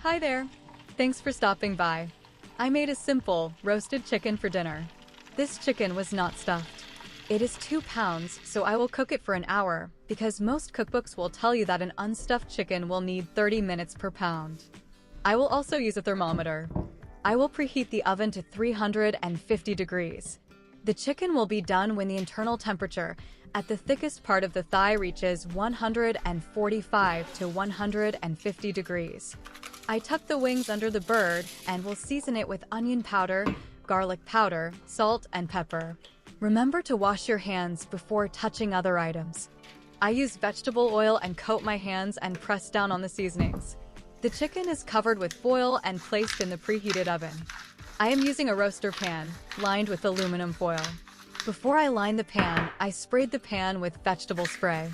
Hi there. Thanks for stopping by. I made a simple, roasted chicken for dinner. This chicken was not stuffed. It is 2 pounds, so I will cook it for an hour, because most cookbooks will tell you that an unstuffed chicken will need 30 minutes per pound. I will also use a thermometer. I will preheat the oven to 350 degrees. The chicken will be done when the internal temperature at the thickest part of the thigh reaches 145 to 150 degrees. I tuck the wings under the bird and will season it with onion powder, garlic powder, salt, and pepper. Remember to wash your hands before touching other items. I use vegetable oil and coat my hands and press down on the seasonings. The chicken is covered with foil and placed in the preheated oven. I am using a roaster pan, lined with aluminum foil. Before I line the pan, I sprayed the pan with vegetable spray.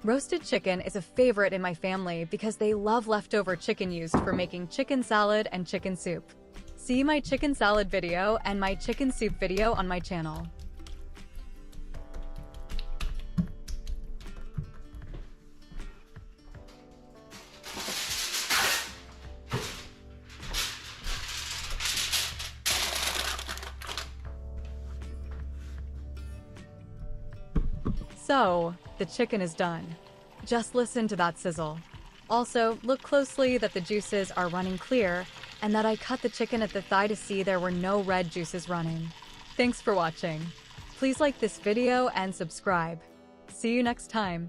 Roasted chicken is a favorite in my family because they love leftover chicken used for making chicken salad and chicken soup. See my chicken salad video and my chicken soup video on my channel. So, the chicken is done. Just listen to that sizzle. Also, look closely that the juices are running clear and that I cut the chicken at the thigh to see there were no red juices running. Thanks for watching. Please like this video and subscribe. See you next time.